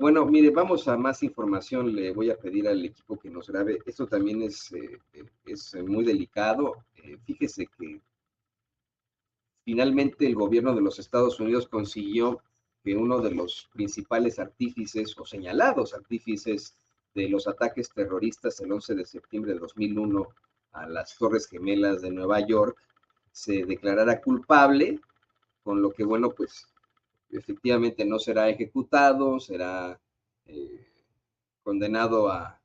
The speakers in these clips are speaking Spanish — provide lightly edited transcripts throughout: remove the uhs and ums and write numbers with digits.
Bueno, mire, vamos a más información. Le voy a pedir al equipo que nos grabe. Esto también es muy delicado. Fíjese que finalmente el gobierno de los Estados Unidos consiguió que uno de los principales artífices o señalados artífices de los ataques terroristas el 11 de septiembre de 2001 a las Torres Gemelas de Nueva York se declarara culpable, con lo que, bueno, pues efectivamente no será ejecutado, será eh, condenado a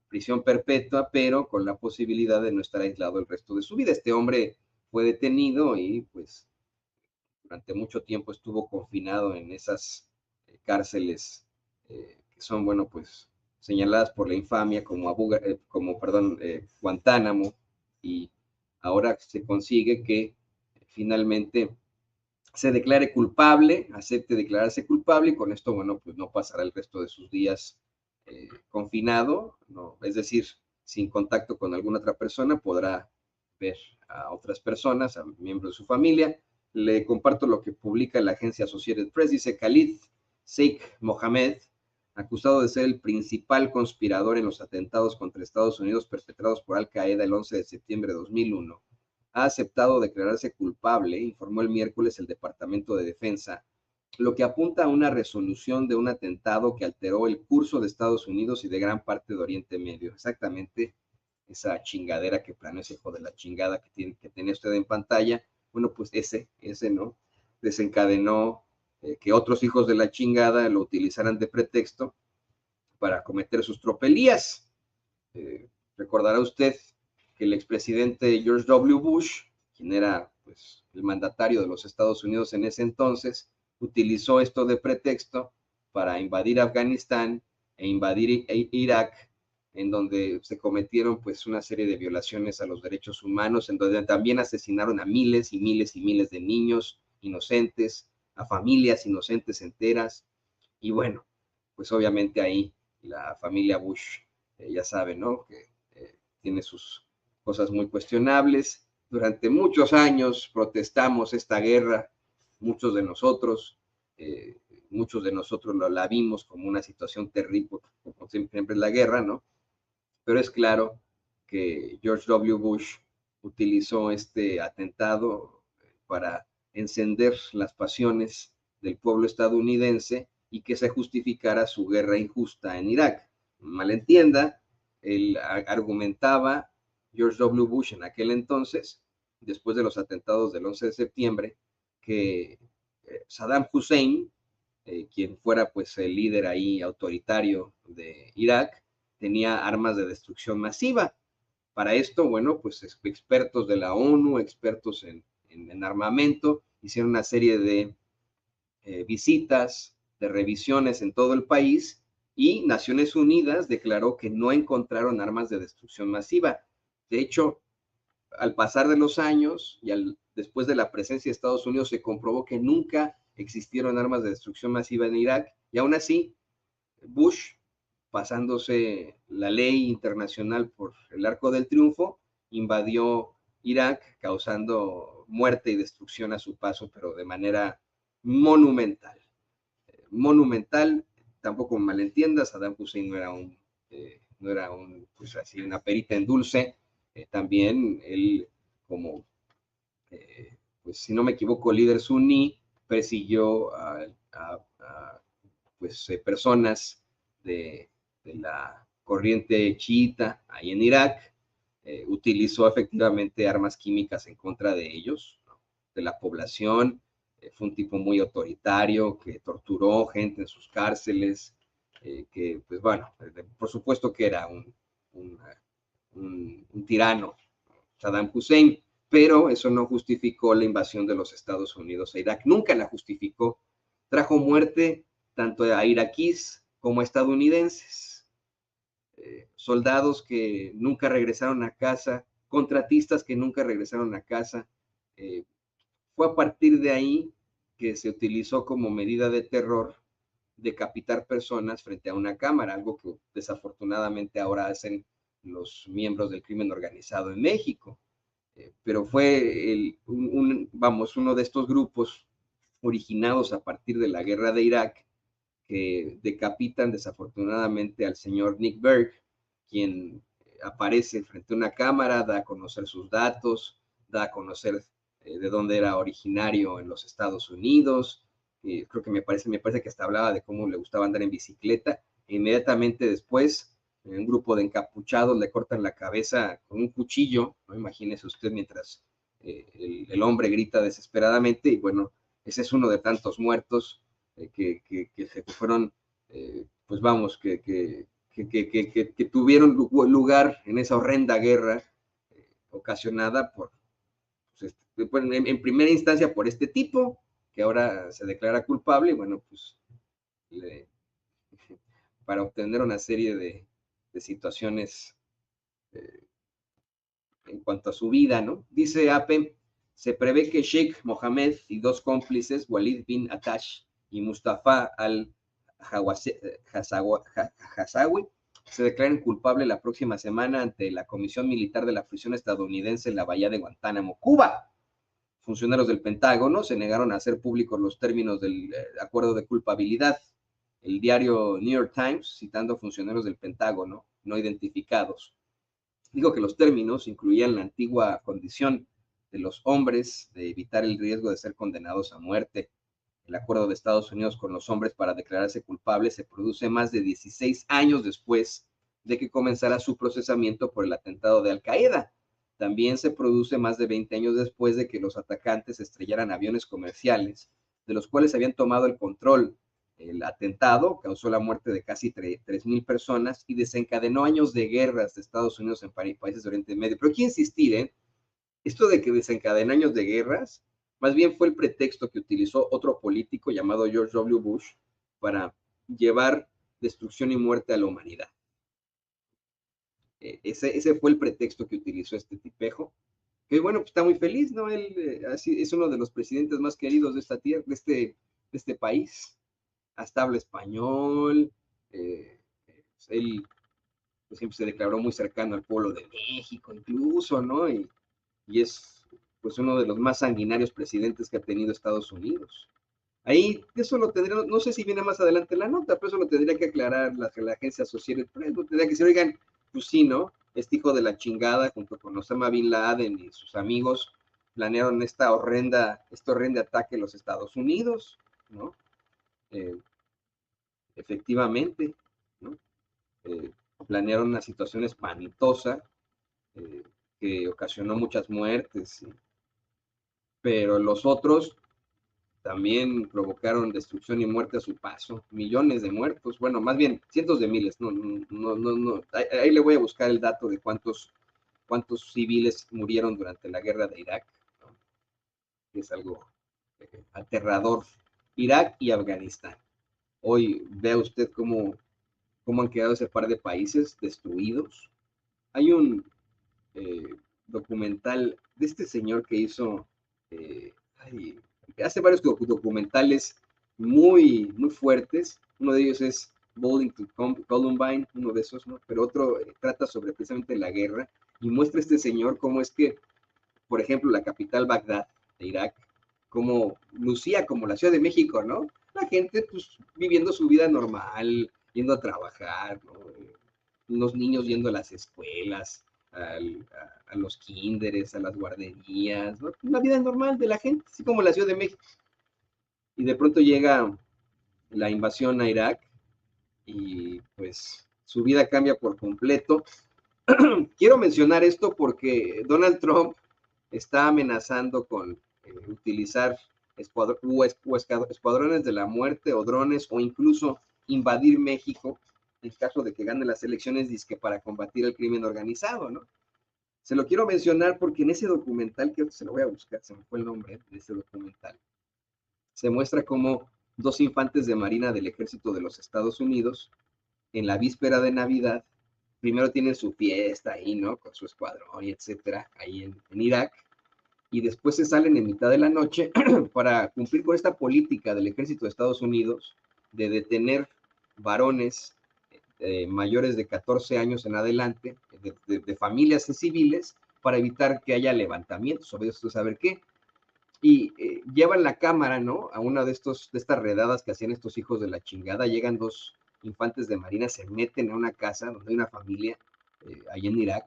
prisión perpetua, pero con la posibilidad de no estar aislado el resto de su vida. Este hombre fue detenido y pues durante mucho tiempo estuvo confinado en esas cárceles que son, bueno, pues señaladas por la infamia como, Guantánamo, y ahora se consigue que finalmente se declare culpable, acepte declararse culpable, y con esto, bueno, pues no pasará el resto de sus días confinado, no, es decir, sin contacto con alguna otra persona, podrá ver a otras personas, a miembros de su familia. Le comparto lo que publica la agencia Associated Press. Dice: Khalid Sheikh Mohammed, acusado de ser el principal conspirador en los atentados contra Estados Unidos perpetrados por Al Qaeda el 11 de septiembre de 2001, ha aceptado declararse culpable, informó el miércoles el Departamento de Defensa, lo que apunta a una resolución de un atentado que alteró el curso de Estados Unidos y de gran parte de Oriente Medio. Exactamente esa chingadera que planeó ese hijo de la chingada que tiene usted en pantalla. Bueno, pues ese, ¿no? Desencadenó que otros hijos de la chingada lo utilizaran de pretexto para cometer sus tropelías. Recordará usted que el expresidente George W. Bush, quien era pues el mandatario de los Estados Unidos en ese entonces, utilizó esto de pretexto para invadir Afganistán e invadir Irak, en donde se cometieron pues una serie de violaciones a los derechos humanos, en donde también asesinaron a miles y miles y miles de niños inocentes, a familias inocentes enteras. Y bueno, pues obviamente ahí la familia Bush, ya sabe, ¿no? Que tiene sus cosas muy cuestionables. Durante muchos años protestamos esta guerra, muchos de nosotros, eh, muchos de nosotros la vimos como una situación terrible, como siempre es la guerra, ¿no? Pero es claro que George W. Bush utilizó este atentado para encender las pasiones del pueblo estadounidense y que se justificara su guerra injusta en Irak. Malentienda, él argumentaba, George W. Bush en aquel entonces, después de los atentados del 11 de septiembre, que Saddam Hussein, quien fuera pues el líder ahí autoritario de Irak, tenía armas de destrucción masiva. Para esto, bueno, pues expertos de la ONU, expertos en armamento, hicieron una serie de visitas, de revisiones en todo el país, y Naciones Unidas declaró que no encontraron armas de destrucción masiva. De hecho, al pasar de los años y después de la presencia de Estados Unidos, se comprobó que nunca existieron armas de destrucción masiva en Irak, y aún así Bush, pasándose la ley internacional por el Arco del Triunfo, invadió Irak, causando muerte y destrucción a su paso, pero de manera monumental. Monumental, tampoco malentiendas, Saddam Hussein no era pues así, una perita en dulce. También él, como, pues si no me equivoco, líder suní, persiguió a pues, personas de la corriente chiita ahí en Irak, utilizó efectivamente armas químicas en contra de ellos, ¿no? De la población. Fue un tipo muy autoritario que torturó gente en sus cárceles, que pues bueno, por supuesto que era un tirano, Saddam Hussein, pero eso no justificó la invasión de los Estados Unidos a Irak, nunca la justificó. Trajo muerte tanto a iraquíes como a estadounidenses, soldados que nunca regresaron a casa, contratistas que nunca regresaron a casa. Eh, Fue a partir de ahí que se utilizó como medida de terror decapitar personas frente a una cámara, algo que desafortunadamente ahora hacen los miembros del crimen organizado en México. Pero fue vamos, uno de estos grupos originados a partir de la guerra de Irak, que decapitan desafortunadamente al señor Nick Berg, quien aparece frente a una cámara, da a conocer sus datos, da a conocer de dónde era originario en los Estados Unidos. Creo que me parece que hasta hablaba de cómo le gustaba andar en bicicleta. Inmediatamente después, un grupo de encapuchados le cortan la cabeza con un cuchillo, ¿no? Imagínese usted mientras el hombre grita desesperadamente, y bueno, ese es uno de tantos muertos que se fueron, pues vamos, que tuvieron lugar en esa horrenda guerra ocasionada por, pues, en primera instancia por este tipo, que ahora se declara culpable, y bueno, pues le, para obtener una serie de situaciones en cuanto a su vida, ¿no? Dice APE, se prevé que Sheikh Mohammed y dos cómplices, Walid bin Atash y Mustafa al-Hazawi, se declaren culpables la próxima semana ante la Comisión Militar de la Prisión Estadounidense en la Bahía de Guantánamo, Cuba. Funcionarios del Pentágono se negaron a hacer públicos los términos del acuerdo de culpabilidad. El diario New York Times, citando funcionarios del Pentágono no identificados, digo que los términos incluían la antigua condición de los hombres de evitar el riesgo de ser condenados a muerte. El acuerdo de Estados Unidos con los hombres para declararse culpables se produce más de 16 años después de que comenzara su procesamiento por el atentado de Al-Qaeda. También se produce más de 20 años después de que los atacantes estrellaran aviones comerciales, de los cuales habían tomado el control. El atentado causó la muerte de casi 3,000 personas y desencadenó años de guerras de Estados Unidos en países de Oriente Medio. Pero quiero insistir, esto de que desencadenó años de guerras, más bien fue el pretexto que utilizó otro político llamado George W. Bush para llevar destrucción y muerte a la humanidad. Ese fue el pretexto que utilizó este tipejo, que bueno, pues está muy feliz, ¿no? Él es uno de los presidentes más queridos de esta tierra, de este país. Hasta habla español, él pues, siempre se declaró muy cercano al pueblo de México incluso, ¿no? Y es pues uno de los más sanguinarios presidentes que ha tenido Estados Unidos. Ahí eso lo tendría, no sé si viene más adelante la nota, pero eso lo tendría que aclarar la agencia Associated Press, lo tendría que decir, oigan, pues sí, ¿no? Este hijo de la chingada, junto con Osama Bin Laden y sus amigos, planearon este horrendo ataque a los Estados Unidos, ¿no? Efectivamente, ¿no? Planearon una situación espantosa que ocasionó muchas muertes, pero los otros también provocaron destrucción y muerte a su paso, millones de muertos, bueno, más bien cientos de miles, no. Ahí le voy a buscar el dato de cuántos civiles murieron durante la guerra de Irak, ¿no? Es algo aterrador. Irak y Afganistán. Hoy vea usted cómo han quedado ese par de países destruidos. Hay un documental de este señor que hizo, hace varios documentales muy, muy fuertes. Uno de ellos es Bowling to Columbine, uno de esos, ¿no? Pero otro trata sobre precisamente la guerra y muestra a este señor cómo es que, por ejemplo, la capital Bagdad de Irak, como lucía como la Ciudad de México, ¿no? La gente, pues, viviendo su vida normal, yendo a trabajar, ¿no? Los niños yendo a las escuelas, a los kinderes, a las guarderías, ¿no? Una vida normal de la gente, así como la Ciudad de México. Y de pronto llega la invasión a Irak y pues su vida cambia por completo. Quiero mencionar esto porque Donald Trump está amenazando con utilizar escuadrones de la muerte o drones o incluso invadir México en caso de que gane las elecciones, dizque para combatir el crimen organizado, ¿no? Se lo quiero mencionar porque en ese documental, que se lo voy a buscar, se me fue el nombre de ese documental, se muestra cómo dos infantes de marina del ejército de los Estados Unidos, en la víspera de Navidad, primero tienen su fiesta ahí, ¿no? Con su escuadrón y etcétera, ahí en Irak, y después se salen en mitad de la noche para cumplir con esta política del ejército de Estados Unidos de detener varones mayores de 14 años en adelante, de familias civiles, para evitar que haya levantamientos, sobre esto saber qué. y llevan la cámara, ¿no? A una de estas redadas que hacían estos hijos de la chingada. Llegan dos infantes de marina, se meten a una casa donde hay una familia allá en Irak.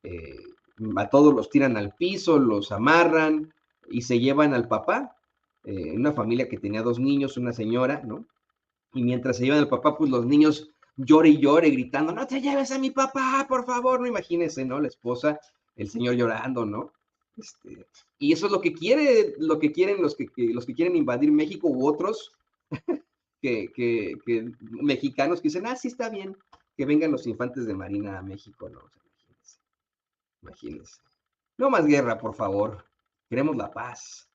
eh, a todos los tiran al piso, los amarran y se llevan al papá. Una familia que tenía dos niños, una señora, ¿no? Y mientras se llevan al papá, pues los niños llore y llore, gritando, no te lleves a mi papá, por favor, no imagínense, ¿no? La esposa, el señor llorando, ¿no? Este, y eso es lo que quieren los que quieren invadir México u otros que mexicanos que dicen, sí está bien, que vengan los infantes de Marina a México, ¿no? O sea, imagínense, imagínense. No más guerra, por favor. Queremos la paz.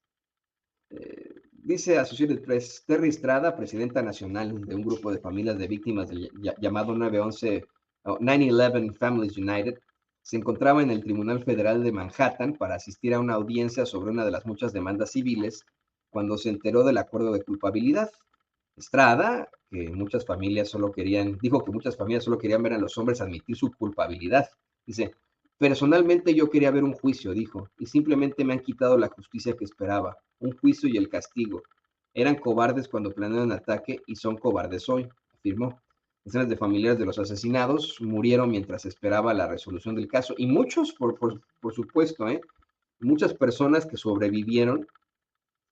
Dice Associated Press, Terry Estrada, presidenta nacional de un grupo de familias de víctimas del llamado 911, 9/11 Families United, se encontraba en el Tribunal Federal de Manhattan para asistir a una audiencia sobre una de las muchas demandas civiles cuando se enteró del acuerdo de culpabilidad. Estrada, que muchas familias solo querían, dijo que muchas familias solo querían ver a los hombres admitir su culpabilidad. Dice, personalmente yo quería ver un juicio, dijo, y simplemente me han quitado la justicia que esperaba, un juicio y el castigo. Eran cobardes cuando planearon el ataque y son cobardes hoy, afirmó. Decenas de familiares de los asesinados murieron mientras esperaba la resolución del caso y muchos, por supuesto, muchas personas que sobrevivieron,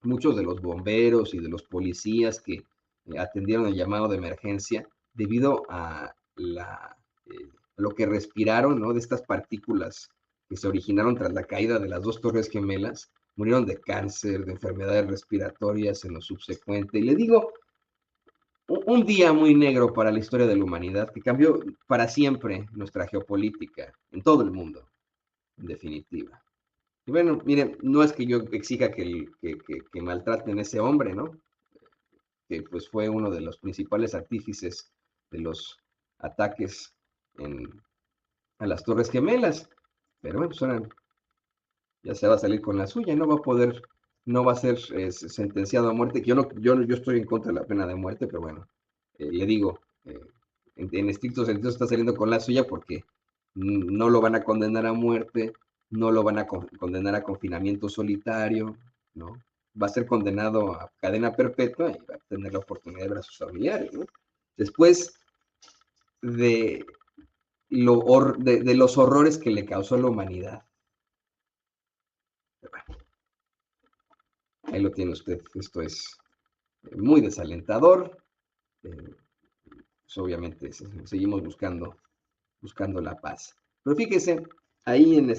muchos de los bomberos y de los policías que atendieron el llamado de emergencia debido a lo que respiraron, ¿no? De estas partículas que se originaron tras la caída de las dos torres gemelas, murieron de cáncer, de enfermedades respiratorias en lo subsecuente. Y le digo, un día muy negro para la historia de la humanidad que cambió para siempre nuestra geopolítica en todo el mundo, en definitiva. Y bueno, miren, no es que yo exija que maltraten a ese hombre, ¿no? Que pues fue uno de los principales artífices de los ataques a las Torres Gemelas. Pero bueno, pues ahora ya se va a salir con la suya, no va a poder, no va a ser sentenciado a muerte, que yo estoy en contra de la pena de muerte, pero bueno, le digo, en estricto sentido está saliendo con la suya porque no lo van a condenar a muerte, no lo van a condenar a confinamiento solitario, ¿no? Va a ser condenado a cadena perpetua y va a tener la oportunidad de ver a sus familiares, ¿no? Después de, de los horrores que le causó a la humanidad. Ahí lo tiene usted. Esto es muy desalentador. Pues obviamente seguimos buscando la paz. Pero fíjese, ahí en